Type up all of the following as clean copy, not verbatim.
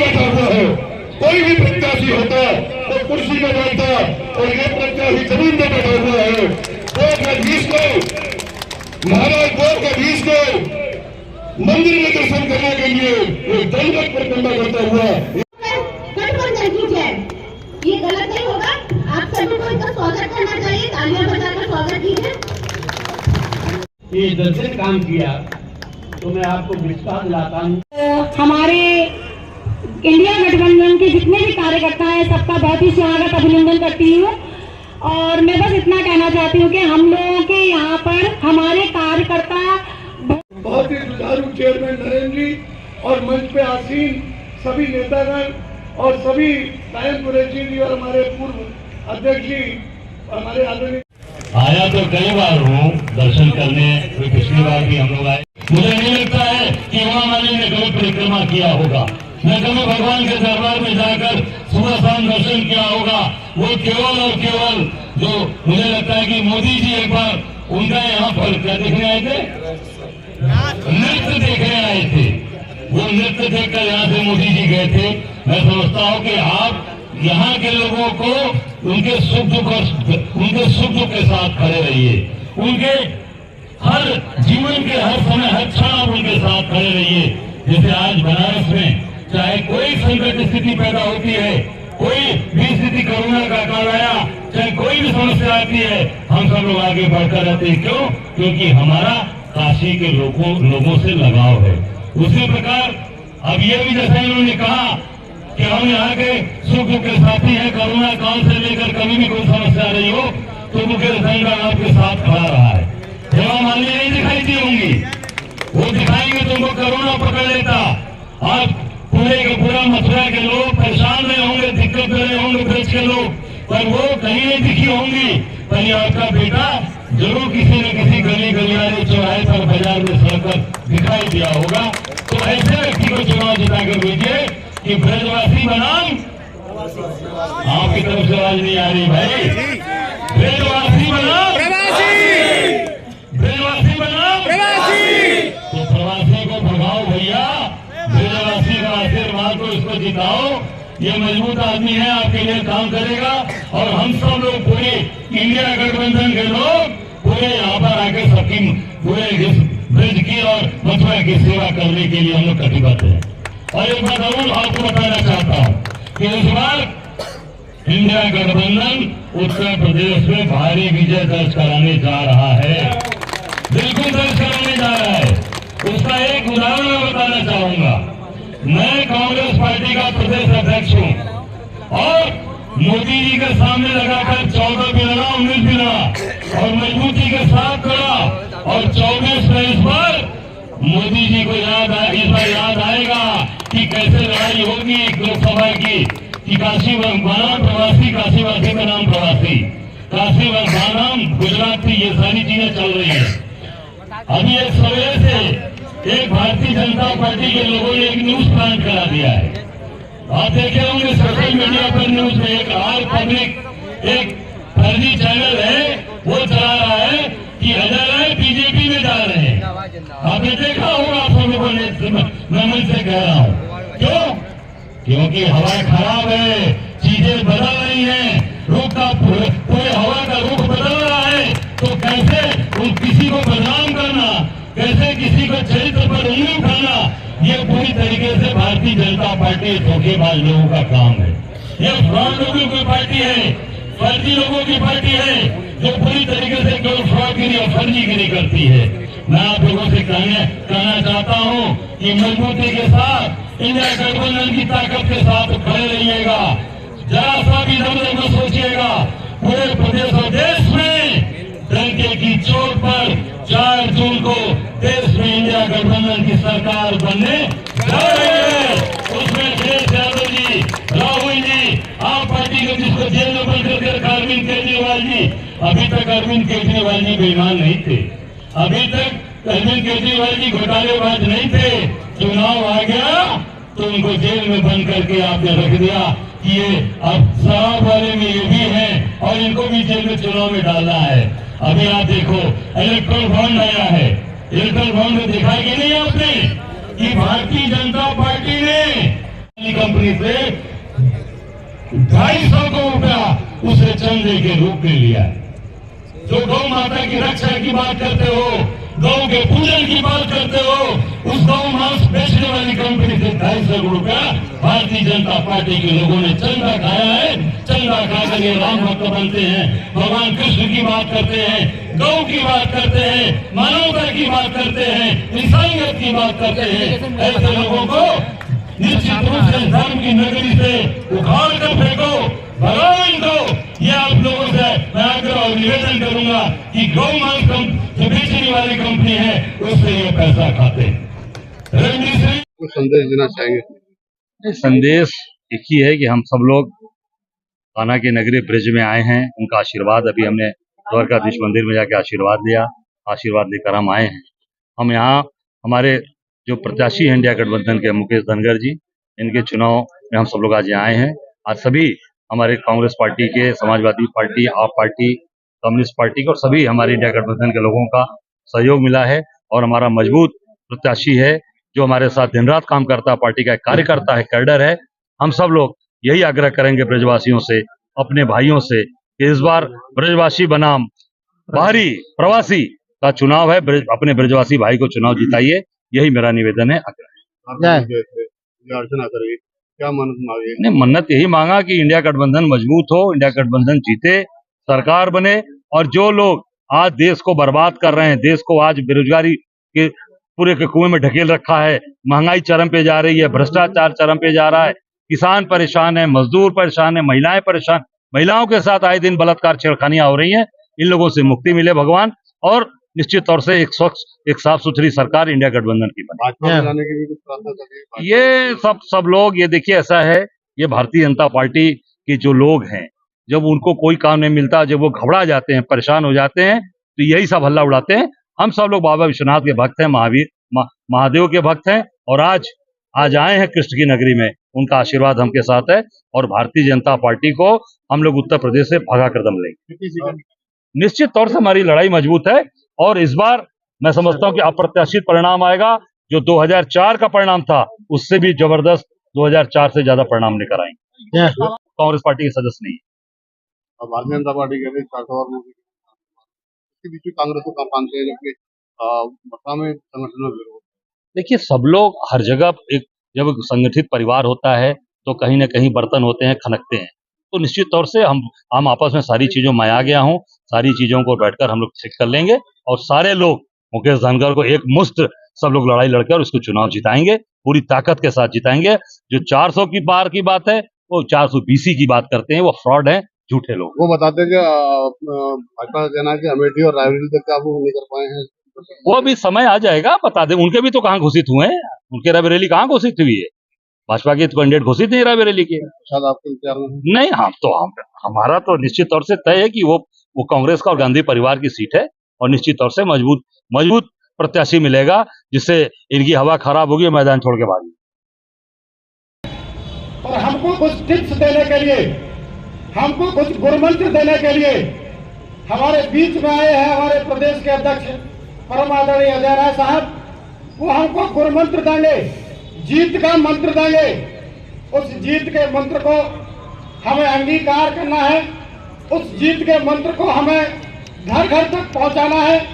बैठा हुआ है। कोई भी प्रत्याशी होता तो कुर्सी में बैठता और ये प्रत्याशी जमीन में बैठा हुआ है। द्वारकाधीश को, महाराज द्वारकाधीश को मंदिर में दर्शन करने के लिए एक दलगत प्रकंडा करता हुआ गठबंधन कीजिए, ये गलत नहीं होगा। आप सभी को इसका स्वागत करना चाहिए, तालियां बजाकर स्वागत कीजिए। ये दर्शन काम किया तो मैं आपको विश्वास दिलाता हूँ। हमारे इंडिया गठबंधन के जितने भी कार्यकर्ता हैं सबका बहुत ही स्वागत अभिनंदन करती हूँ। और मैं बस इतना कहना चाहती हूँ कि हम लोगों के यहाँ पर हमारे कार्यकर्ता बहुत ही जुझारू चेयरमैन नरेंद्र जी और मंच पे आसीन सभी नेतागण और सभी कायम कुरैशी जी और हमारे पूर्व अध्यक्ष जी हमारे आदरणीय। आया तो कई बार हूँ दर्शन करने, पिछली बार भी हम लोग आए। मुझे नहीं लगता है कि वहाँ वाले ने कभी परिक्रमा किया होगा, न कभी भगवान के दरबार में जाकर सुबह शाम दर्शन किया होगा। वो केवल और केवल जो मुझे लगता है कि मोदी जी एक बार उनका यहाँ पर क्या देखने आए थे, नृत्य देखने आए थे। वो नृत्य देखकर यहाँ से मोदी जी गए थे। मैं समझता हूँ कि आप यहाँ के लोगों को उनके सुख दुख के साथ खड़े रहिए, उनके हर जीवन के हर समय हर क्षण आप उनके साथ खड़े रहिए। जैसे आज बनारस में चाहे कोई संकट स्थिति पैदा होती है, कोई भी स्थिति कोरोना का काल आया, चाहे कोई भी समस्या आती है, हम सब लोग आगे बढ़कर रहते हैं। क्यों? क्योंकि हमारा काशी के लोगों से लगाव है। उसी प्रकार अब ये भी जैसा इन्होंने कहा कि हम यहाँ के सुख दुख के साथी हैं, कोरोना काल से लेकर कभी भी कोई समस्या रही हो तो मुख्य संगठन आपके साथ खड़ा रहा है। हेमा मालिनी नहीं दिखाई दी होंगी, वो दिखाएंगे तुमको कोरोना पकड़ लेता। आज पूरे के पूरा मथुरा के लोग परेशान रहे होंगे, दिक्कत में रहे होंगे ब्रज के लोग, पर वो कहीं नहीं दिखी होंगी। कहीं आपका बेटा जरूर किसी न किसी गली गलियारे चौराहे पर बाजार में सड़क दिखाई दिया होगा। तो ऐसे व्यक्ति को चुनाव जिताकर भेजिए कि ब्रजवासी बनाम, आपकी तरफ से आवाज नहीं आ रही भाई, ब्रजवासी बनाम ब्रजवासी बनाम तो प्रवासी को भगाओ भैया, ब्रजवासी का आशीर्वाद को इसको जिताओ। ये मजबूत आदमी है, आपके लिए काम करेगा। और हम सब लोग पूरे इंडिया गठबंधन के लोग पूरे यहाँ पर आकर सबकी पूरे ब्रज की और मथुरा की सेवा करने के लिए हम लोग कटिबद्ध हैं। और एक बात और आपको बताना चाहता हूँ कि इस बार इंडिया गठबंधन उत्तर प्रदेश में भारी विजय दर्ज कराने जा रहा है, बिल्कुल दर्ज कराने जा रहा है। उसका एक उदाहरण मैं बताना चाहूंगा। मैं कांग्रेस पार्टी का प्रदेश अध्यक्ष हूँ और मोदी जी के सामने लगाकर 14 भी लड़ा, 19 भी लड़ा और मजबूती के साथ लड़ा। और 24 में इस बार मोदी जी को इस बार याद आएगा कि कैसे लड़ाई होगी लोकसभा की, कि काशी बनाम प्रवासी, काशीवासी का नाम प्रवासी, काशी बनाम गुजराती, ये सारी चीजें चल रही है। अभी एक सवेरे से एक भारतीय जनता पार्टी के लोगों ने एक न्यूज प्लांट करा दिया है। आप देखे होंगे सोशल मीडिया पर न्यूज में एक आर पब्लिक एक फर्जी चैनल है, वो चला रहा है कि हजारे बीजेपी में जा रहे हैं। आपने देखा होगा, आप सब लोगों ने, मैं मन से कह रहा हूँ। क्यों? क्योंकि हवा खराब है, चीजें बदल रही हैं, रुख का पूरे हवा का रुख बदल रहा है। तो कैसे किसी को बदनाम करना, कैसे किसी को चरित्र पर उंगली उठाना, ये पूरी तरीके से भारतीय जनता पार्टी धोखेबाज लोगों का काम है। ये फ्रॉड लोगों की पार्टी है, फर्जी लोगों की पार्टी है, जो पूरी तरीके से केवल फ्रॉडगिरी और फर्जीगिरी करती है। मैं आप लोगों से कहना चाहता हूँ कि मजबूती के साथ इंडिया गठबंधन की ताकत के साथ खड़े रहिएगा। जरा सा भी दम न सोचिएगा। पूरे प्रदेश और देश में डंके की चोट पर 4 जून को देश में इंडिया गठबंधन की सरकार बनने जा रही है। उसमें अखिलेश यादव जी, राहुल जी, आप पार्टी के जिसको जेल में बंद करके रखा अरविंद केजरीवाल जी, अभी तक अरविंद केजरीवाल जी बेईमान नहीं थे, अभी तक अरविंद केजरीवाल जी घोटालेबाज नहीं थे। चुनाव आ गया तो उनको जेल में बंद करके आपने रख दिया कि ये अब शराब वाले में ये भी है और इनको भी जेल में चुनाव में डालना है। अभी आप देखो इलेक्ट्रल बॉन्ड आया है, इलेक्ट्रल बॉन्ड में दिखाई कि नहीं आपने कि भारतीय जनता पार्टी ने कंपनी से 250 करोड़ रुपया उसे चंदे के रूप में लिया है। जो गौ माता की रक्षा की बात करते हो, गौ के पूजन की बात करते हो, उस गौ मांस बेचने वाली कंपनी से 250 करोड़ रुपया भारतीय जनता पार्टी के लोगों ने चंदा खाया है। चंदा खाकर ये राम भक्त बनते हैं, भगवान कृष्ण की बात करते हैं, गौ की बात करते हैं, मानवता की बात करते हैं, इंसानियत की बात करते हैं। ऐसे लोगों को निश्चित रूप से धर्म की नगरी से उखाड़ कर फेंको, भगाओ इनको। ये आप लोगों से मैं आग्रह और निवेदन करूंगा कि गौ मांस जो बेचने वाली कंपनी है उससे ये पैसा खाते हैं। कुछ संदेश देना चाहेंगे? संदेश एक ही है कि हम सब लोग कान्हा के नगरी ब्रिज में आए हैं। उनका आशीर्वाद, अभी हमने द्वारकाधीश मंदिर में जाके आशीर्वाद लिया, आशीर्वाद लेकर हम आए हैं। हम यहाँ हमारे जो प्रत्याशी हैं इंडिया गठबंधन के मुकेश धनगर जी, इनके चुनाव में हम सब लोग आज यहाँ आए हैं। आज सभी हमारे कांग्रेस पार्टी के, समाजवादी पार्टी, आप पार्टी, कम्युनिस्ट पार्टी के और सभी हमारे इंडिया गठबंधन के लोगों का सहयोग मिला है और हमारा मजबूत प्रत्याशी है जो हमारे साथ दिन रात काम करता है, पार्टी का एक कार्यकर्ता है, कैडर है। हम सब लोग यही आग्रह करेंगे ब्रजवासियों से, अपने भाइयों से कि इस बार ब्रजवासी बनाम बाहरी प्रवासी का चुनाव है, अपने ब्रजवासी भाई को चुनाव जिताइए, यही मेरा निवेदन है। अर्चना करेगी, क्या मन्नत मांगी? ने मन्नत यही मांगा कि इंडिया गठबंधन मजबूत हो, इंडिया गठबंधन जीते, सरकार बने और जो लोग आज देश को बर्बाद कर रहे हैं, देश को आज बेरोजगारी के पूरे के कुएं में ढकेल रखा है, महंगाई चरम पे जा रही है, भ्रष्टाचार चरम पे जा रहा है, किसान परेशान है, मजदूर परेशान है, महिलाएं परेशान, महिलाओं के साथ आए दिन बलात्कार छेड़खानियां हो रही हैं। इन लोगों से मुक्ति मिले भगवान और निश्चित तौर से एक स्वच्छ, एक साफ सुथरी सरकार इंडिया गठबंधन की बने। भाजपा में जाने की भी कुछ प्रार्थना करेगी? ये सब लोग, ये देखिए ऐसा है, ये भारतीय जनता पार्टी के जो लोग हैं, जब उनको कोई काम नहीं मिलता, जब वो घबरा जाते हैं, परेशान हो जाते हैं, तो यही सब हल्ला उड़ाते हैं। हम सब लोग बाबा विश्वनाथ के भक्त हैं, महादेव के भक्त हैं और आज आए हैं कृष्ण की नगरी में, उनका आशीर्वाद हमके साथ है और भारतीय जनता पार्टी को हम लोग उत्तर प्रदेश से भगा कर दम लेंगे। निश्चित तौर से हमारी लड़ाई मजबूत है और इस बार मैं समझता हूं कि अप्रत्याशित परिणाम आएगा। जो 2004 का परिणाम था उससे भी जबरदस्त 2004 से ज्यादा परिणाम लेकर आएंगे। कांग्रेस पार्टी के सदस्य नहीं है। भारतीय जनता पार्टी के बीच में कांग्रेस को मानते हैं, जबकि मथुरा में संगठन में विरोध। देखिए सब लोग हर जगह, एक जब संगठित परिवार होता है तो कहीं न कहीं बर्तन होते हैं, खनकते हैं, तो निश्चित तौर से हम आपस में सारी चीजों में आ गया हूं, सारी चीजों को बैठकर हम लोग ठीक कर लेंगे और सारे लोग मुकेश धनगर को एक मुश्त सब लोग लड़ाई लड़कर उसको चुनाव जिताएंगे, पूरी ताकत के साथ जिताएंगे। जो 400 की पार की बात है वो 420 की बात करते हैं, वो फ्रॉड है, झूठे लोग। वो बताते हैं कि भाजपा का कहना है कि अमेठी और रायबरेली तक आप वो नहीं कर पाए हैं। वो अभी समय आ जाएगा, बता दें। उनके भी तो कहाँ घोषित हुए हैं, उनके रायबरेली कहाँ घोषित हुई है? भाजपा के कैंडिडेट घोषित नहीं रायबरेली के। शायद आपके इंतजार में नहीं, हमारा तो निश्चित तौर से तय है कि वो कांग्रेस का और गांधी परिवार की सीट है और निश्चित तौर से मजबूत प्रत्याशी मिलेगा, जिससे इनकी हवा खराब होगी, मैदान छोड़ के भागी। और हमको कुछ टिप्स देने के लिए, हमको कुछ गुरमंत्र देने के लिए हमारे बीच में आए हैं हमारे प्रदेश के अध्यक्ष परम आदरणीय अजय राय साहब। वो हमको गुरमंत्र देंगे, जीत का मंत्र देंगे। उस जीत के मंत्र को हमें अंगीकार करना है, उस जीत के मंत्र को हमें घर घर तक पहुंचाना है,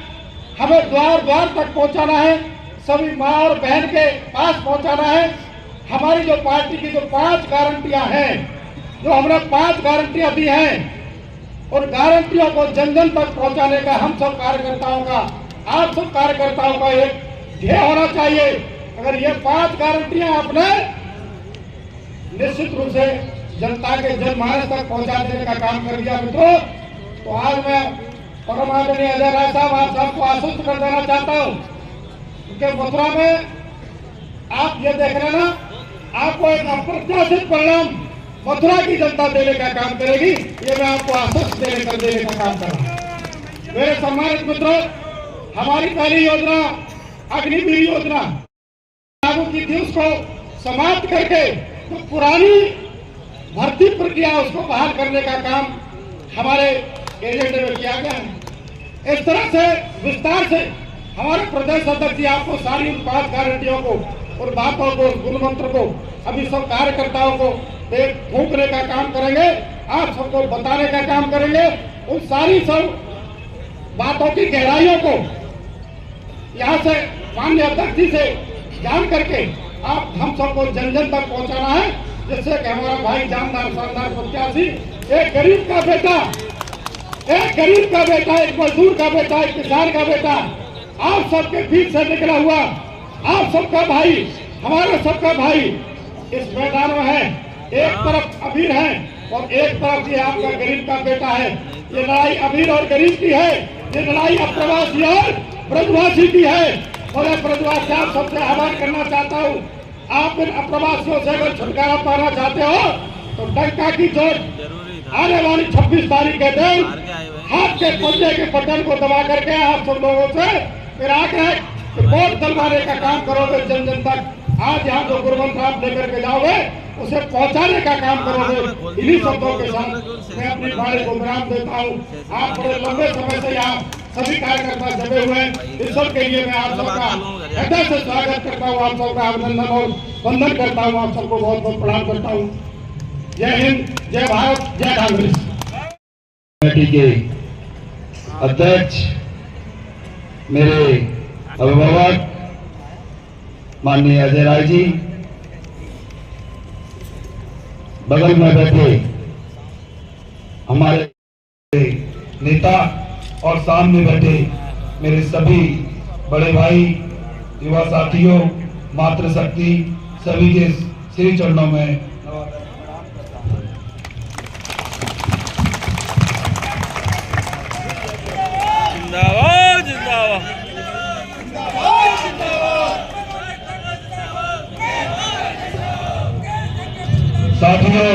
हमें द्वार द्वार तक पहुंचाना है, सभी माँ और बहन के पास पहुंचाना है। हमारी जो पार्टी की जो 5 गारंटियां हैं, जो हमने 5 गारंटियां दी हैं, उन गारंटियों को जन जन तक पहुंचाने का हम सब कार्यकर्ताओं का, आप सब कार्यकर्ताओं का एक ध्येय होना चाहिए। अगर ये 5 गारंटियां आपने निश्चित रूप से जनता के जनमानस तक पहुंचा देने का काम कर दिया मित्रों, तो आज मैं परम आदरणीय अजय राय साहब आप सबको आश्वस्त कर देना चाहता हूं, क्योंकि मथुरा में आप ये देख रहे ना, आपको एक अप्रत्याशित परिणाम मथुरा की जनता देने का काम करेगी। ये मैं आपको आश्वस्त देने का काम कर रहा हूं। मेरे सम्मानित मित्रों, हमारी पहली योजना अग्निवीर योजना लागू की थी, उसको समाप्त करके तो पुरानी भर्ती प्रक्रिया उसको बहाल करने का काम हमारे एजेंडे में किया गया है। इस तरह से विस्तार से हमारे प्रदेश अध्यक्ष जी आपको सारी 5 गारंटियों को और बातों को, गुण मंत्र को अभी सब कार्यकर्ताओं को एक फूंकने का काम करेंगे, आप सबको बताने का काम करेंगे। उन सारी सब बातों की गहराइयों को यहाँ से माननीय अध्यक्ष जी से जान करके आप हम सबको जन जन तक पहुँचाना है, जिससे कि हमारा भाई जानदार शानदार प्रत्याशी, एक गरीब का बेटा, एक मजदूर का बेटा, एक किसान का बेटा, आप सबके बीच से निकला हुआ, आप सबका भाई, हमारा सबका भाई इस मैदान में है। एक तरफ अबीर है और एक तरफ ये आपका गरीब का बेटा है। ये लड़ाई अबीर और गरीब की है, ये लड़ाई अप्रवासी और ब्रजवासी की है। और ब्रजवासी आप सबसे आह्वान करना चाहता हूँ, आप इन अप्रवासियों से अगर छुटकारा पाना चाहते हो तो डंका की चोट आने वाली 26 तारीख के दिन हाथ के पंजे के बटन को दबा करके आप सब लोगों से फिर आकर वोट डलवाने का काम करोगे जन जन तक। आज यहाँ जो गुरुमंत्र आप लेकर के जाओगे उसे पहुँचाने का काम करोगे। इन्हीं शब्दों के साथ मैं अपनी बारी को विराम देता हूँ। आप बड़े लंबे समय से यहाँ सभी कार्यकर्ता जमे हुए हैं, इस सब के लिए मैं आप सबका हृदय से स्वागत करता हूँ, आप सबका अभिनंदन और वंदन करता हूँ, आप सबको बहुत बहुत प्रणाम करता हूँ। जय हिंद, जय भारत, जय कांग्रेस। कमेटी के अध्यक्ष मेरे अभिभावक माननीय अजय राय जी, बगल में बैठे हमारे नेता और सामने बैठे मेरे सभी बड़े भाई, युवा साथियों, मातृशक्ति, सभी के श्री चरणों में जिंदाबाद जिंदाबाद। साथियों,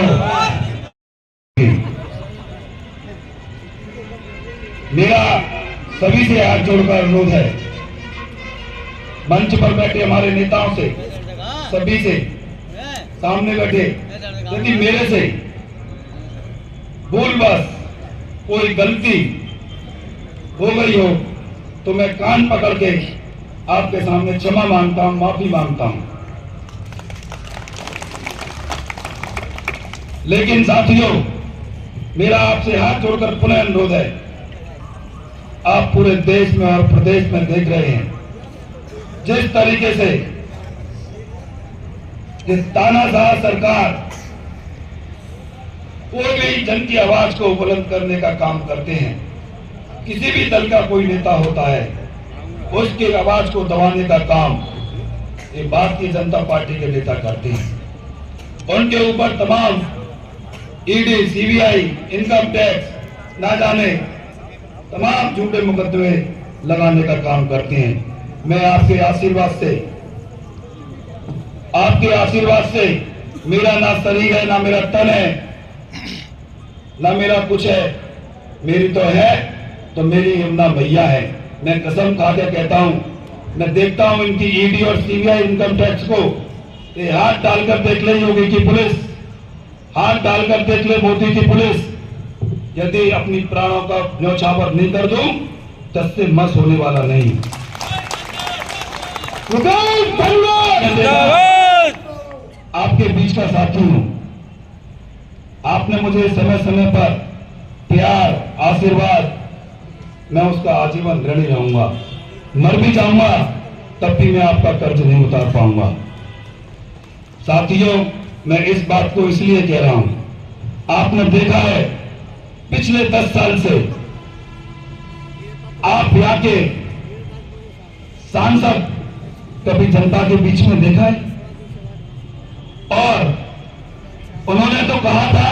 मेरा सभी से हाथ जोड़कर अनुरोध है, मंच पर बैठे हमारे नेताओं से, सभी से, सामने बैठे, यदि मेरे से भूल बस कोई गलती हो गई हो तो मैं कान पकड़ के आपके सामने क्षमा मांगता हूं, माफी मांगता हूं। लेकिन साथियों, मेरा आपसे हाथ जोड़कर पुनः अनुरोध है, आप पूरे देश में और प्रदेश में देख रहे हैं जिस तरीके से जिस तानाशाह सरकार कोई भी जन की आवाज को बुलंद करने का काम करते हैं। किसी भी दल का कोई नेता होता है, उसकी आवाज को दबाने का काम ये भारतीय जनता पार्टी के नेता करते हैं। उनके ऊपर तमाम ईडी, सीबीआई, इनकम टैक्स, ना जाने तमाम झूठे मुकदमे लगाने का काम करते हैं। मैं आपके आशीर्वाद से मेरा ना शरीर है, ना मेरा तन है, ना मेरा कुछ है, मेरी तो है तो मेरी यमुना भैया है। मैं कसम खा के कहता हूं, मैं देखता हूं इनकी ईडी और सीबीआई इनकम टैक्स को, ये हाथ डालकर देख ले योगी की पुलिस, हाथ डालकर देख ले मोदी की पुलिस, यदि अपनी प्राणों का न्यौछावर नहीं कर दूं तो इससे मस होने वाला नहीं। आपके बीच का साथी हूं, आपने मुझे समय समय पर प्यार, आशीर्वाद, मैं उसका आजीवन ऋणी रहूंगा। मर भी जाऊंगा तब भी मैं आपका कर्ज नहीं उतार पाऊंगा। साथियों, मैं इस बात को इसलिए कह रहा हूं, आपने देखा है पिछले 10 साल से आप यहाँ के सांसद कभी जनता के बीच में देखा है? और उन्होंने तो कहा था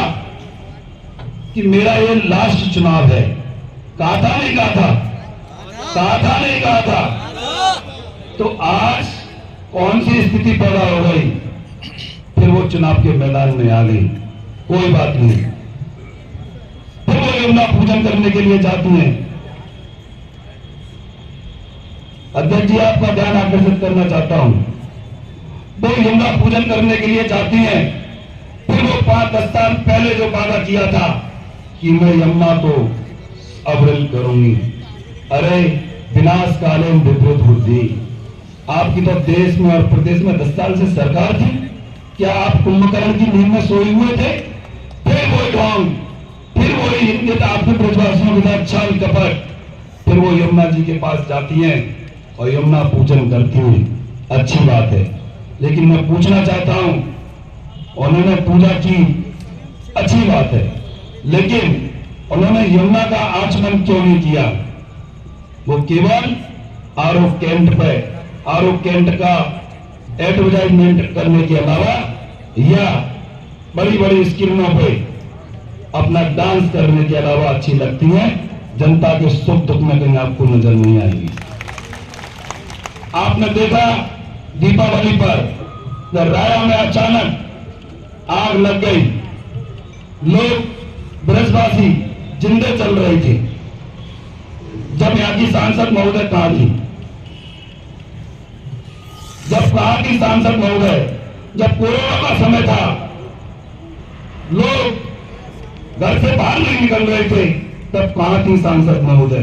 कि मेरा ये लास्ट चुनाव है। कहा था नहीं कहा था? कहा था नहीं कहा था? तो आज कौन सी स्थिति पैदा हो गई? फिर वो चुनाव के मैदान में आ गई। कोई बात नहीं, फिर वो यमुना पूजन करने के लिए जाती हैं। अध्यक्ष जी, आपका ध्यान आकर्षित करना चाहता हूं, वो यमुना पूजन करने के लिए जाती हैं, फिर वो 5-10 साल पहले जो वादा किया था कि मैं यमुना को अवरुद्ध करूंगी, अरे विनाश कालीन विपरीत बुद्धि। आपकी तो देश में और प्रदेश में 10 साल से सरकार थी, क्या आप कुंभकर्ण की नींद में सोए हुए थे? फिर वही ढोंग, फिर वही हिंदुता आपके ब्रजवासियों के साथ छल कपट। फिर वो यमुना जी के पास जाती हैं और यमुना पूजन करती हुई, अच्छी बात है। लेकिन मैं पूछना चाहता हूं, उन्होंने पूजा की, अच्छी बात है, लेकिन उन्होंने यमुना का आचमन क्यों नहीं किया? वो केवल आरओ कैंट पे, आरओ कैंट का एडवर्टाइजमेंट करने के अलावा या बड़ी बड़ी स्क्रीनों पे अपना डांस करने के अलावा अच्छी लगती है, जनता के सुख दुख में कहीं आपको नजर नहीं आएगी। आपने देखा दीपावली पर जब राया में अचानक आग लग गई, लोग ब्रजवासी जिंदे चल रहे थे, जब यहाँ की सांसद महोदय कहां थी? जब कहां की सांसद महोदय? जब कोरोना का समय था, लोग घर से बाहर नहीं निकल रहे थे, तब कहां थी सांसद महोदय?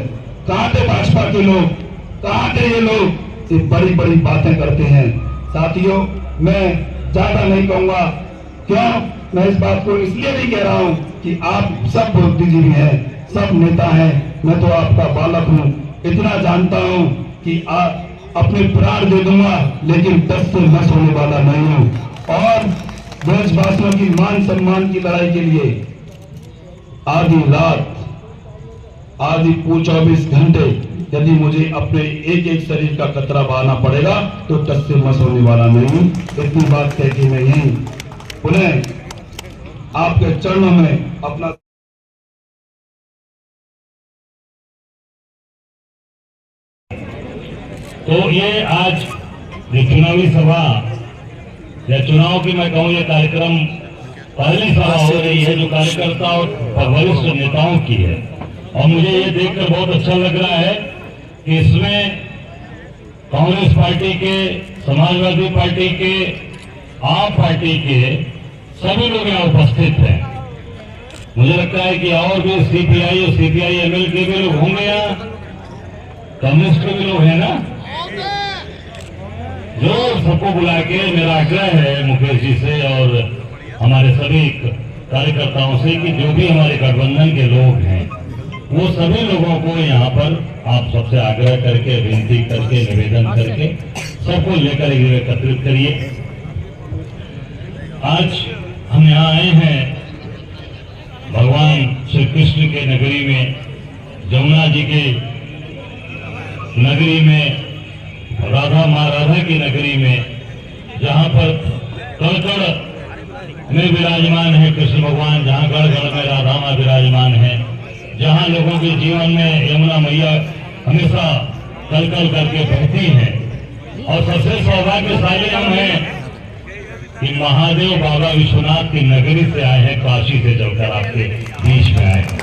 कहां थे भाजपा के लोग? कहां थे ये लोग? ये बड़ी बड़ी बातें करते हैं। साथियों, मैं ज्यादा नहीं कहूंगा, क्यों? मैं इस बात को इसलिए भी कह रहा हूं कि आप सब बुद्धिजीवी हैं, सब नेता हैं, मैं तो आपका बालक हूं। इतना जानता हूं कि आप अपने प्राण दे दूंगा, लेकिन 10 से नस होने वाला नहीं हूं। और ब्रजवासियों की मान सम्मान की लड़ाई के लिए आधी रात, आधी 24 घंटे यदि मुझे अपने एक एक शरीर का कतरा बहाना पड़ेगा तो 10 से मस होने वाला नहीं हूं। इतनी बात कह के मैं यही पुनः आपके चरणों में अपना तो ये आज ये चुनावी सभा या चुनाव की मैं कहूँ ये कार्यक्रम पहली सभा हो रही है जो कार्यकर्ता और वरिष्ठ नेताओं की है। और मुझे ये देखकर बहुत अच्छा लग रहा है कि इसमें कांग्रेस पार्टी के, समाजवादी पार्टी के, आप पार्टी के सभी लोग यहाँ उपस्थित हैं। मुझे लगता है कि और भी सीपीआई और सीपीआई-एमएल के भी लोग होंगे, यहाँ कम्युनिस्ट के भी लोग हैं ना, जो सबको बुला के मेरा आग्रह है मुकेश जी से और हमारे सभी कार्यकर्ताओं से कि जो भी हमारे गठबंधन के लोग हैं वो सभी लोगों को यहाँ पर आप सबसे आग्रह करके, विनती करके, निवेदन करके सबको लेकर एकत्रित करिए। आज हम यहाँ आए हैं भगवान श्री कृष्ण के नगरी में, जमुना जी के नगरी में, राधा माँ राधा की नगरी में, जहाँ पर कड़ में विराजमान है कृष्ण भगवान, जहाँ गढ़ गढ़ में राधा माँ विराजमान है, जहाँ लोगों के जीवन में यमुना मैया हमेशा कल कल करके बहती है। और सबसे सौभाग्यशाली हम हैं कि महादेव बाबा विश्वनाथ की नगरी से आए हैं, काशी से चलकर आपके बीच में आए हैं।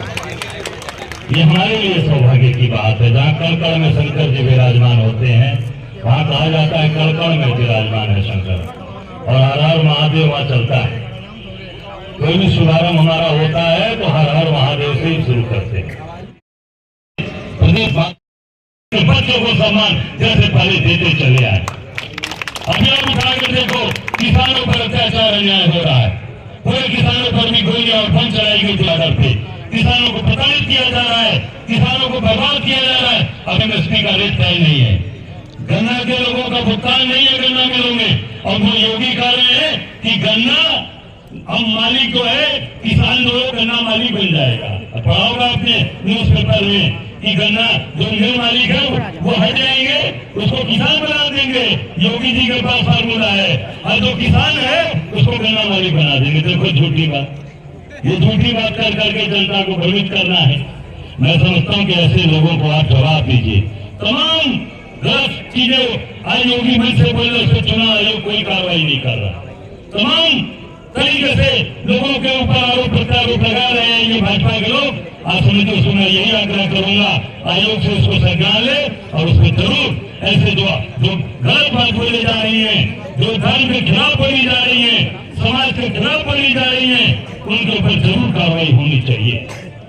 ये हमारे लिए सौभाग्य की बात है। जहाँ कड़कड़ में शंकर जी विराजमान होते हैं, वहाँ कहा जाता है कड़कड़ में विराजमान है शंकर, और हर हर महादेव वहाँ चलता है। कोई भी शुभारंभ हमारा होता है तो हर हर महादेव से ही शुरू करते हैं। बच्चों को सम्मान जैसे पहले देते चले आए। अभी आप उठाकर देखो, किसानों पर अत्याचार अन्याय हो रहा है, पूरे किसानों पर भी गोलियां और बम चलाई गई थी आधार पे, किसानों को प्रताड़ित किया जा रहा है, किसानों को बर्बाद किया जा रहा है। अब एमएसपी का रेट तय नहीं है, गन्ना के लोगों का भुगतान नहीं है गन्ना मिलों में। और वो योगी कह रहे हैं कि गन्ना हम मालिक जो है, किसान जो है गन्ना मालिक बन जाएगा। पढ़ा होगा आपने न्यूज़पेपर में कि गन्ना जो मिल मालिक है वो हट जाएंगे, उसको किसान बना देंगे। योगी जी के पास फार्मूला है, और जो किसान है उसको गन्ना मालिक बना देंगे। देखो झूठी बात, ये झूठी बात कर करके जनता को भ्रमित करना है। मैं समझता हूँ कि ऐसे लोगों को आप जवाब दीजिए। तमाम गलत चीजें आज योगी मंच से बोल रहे, उस पर चुनाव आयोग कोई कार्रवाई नहीं कर रहा। तमाम तरीके से लोगों के ऊपर आरोप प्रत्यारोप लगा रहे हैं ये भाजपा के लोग। आज समिति से मैं यही आग्रह करूंगा, आयोग से उसको संज्ञान ले और उसको जरूर ऐसे जो गलत बात बोली जा रही है, जो धर्म के खिलाफ बोली जा रही है, समाज के खिलाफ बोली जा रही है, उनके ऊपर जरूर कार्रवाई होनी चाहिए।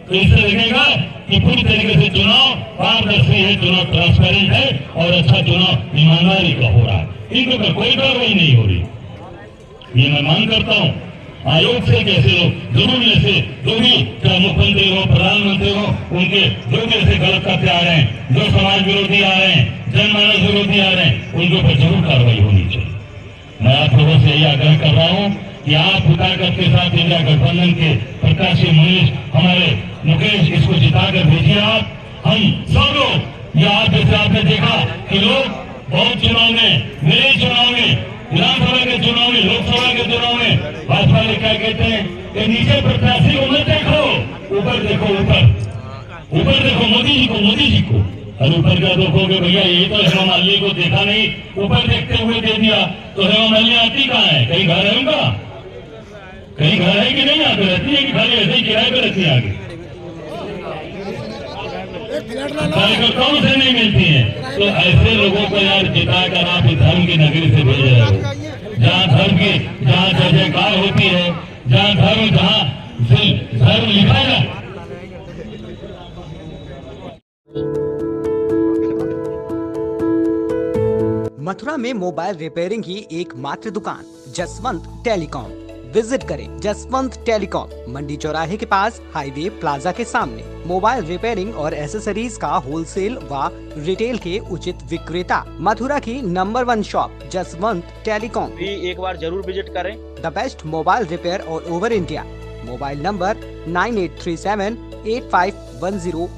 तो इससे लगेगा कि पूरी तरीके से चुनाव पारदर्शी है, चुनाव ट्रांसपेरेंट है और अच्छा चुनाव ईमानदारी का हो रहा है। इनके ऊपर कोई कार्रवाई नहीं हो रही। ये मैं मांग करता हूँ आयोग से कैसे लोग जरूर ऐसे जो भी चाहे मुख्यमंत्री हो प्रधानमंत्री हो उनके जो भी ऐसे गलत करते आ रहे हैं, जो समाज विरोधी आ रहे हैं, जनमानस विरोधी आ रहे हैं, उनके ऊपर जरूर कार्रवाई होनी चाहिए। मैं आप लोगों से यही आग्रह कर रहा हूँ कि आप उतारकर के साथ इंडिया गठबंधन के प्रत्याशी मनीष हमारे मुकेश इसको जिता कर भेजिए। आप हम सब लोग या आप जैसे आपने देखा कि लोग बहुत चुनाव में, मेरे चुनाव में, विधानसभा के चुनाव में, लोकसभा के चुनाव में भाजपा ने क्या कहते हैं कि नीचे प्रत्याशी को मत देखो, ऊपर देखो, ऊपर देखो मोदी जी को। और ऊपर क्या देखोगे भैया, ये तो हेमा मालिनी को देखा नहीं, ऊपर देखते हुए दे दिया, तो हेमा मालिनी आती कहाँ है? कहीं घर है उनका? कहीं घर है कि नहीं? आते रहती है कि खाली ऐसे ही किराए पे रहती है? आगे कार्यकर्ताओं से नहीं मिलती है। तो ऐसे लोगों को यार जिताकर आप इस धर्म की नगरी से भेज रहे हो, जहाँ धर्म की, जहाँ जय जयकार होती है, जहाँ धर्म लिखा जाए। मथुरा में मोबाइल रिपेयरिंग की एकमात्र दुकान जसवंत टेलीकॉम। विजिट करें जसवंत टेलीकॉम, मंडी चौराहे के पास, हाईवे प्लाजा के सामने। मोबाइल रिपेयरिंग और एसेसरीज का होलसेल व रिटेल के उचित विक्रेता। मथुरा की नंबर 1 शॉप जसवंत टेलीकॉम भी एक बार जरूर विजिट करें। The best mobile repair all over India. Mobile number 9837851017।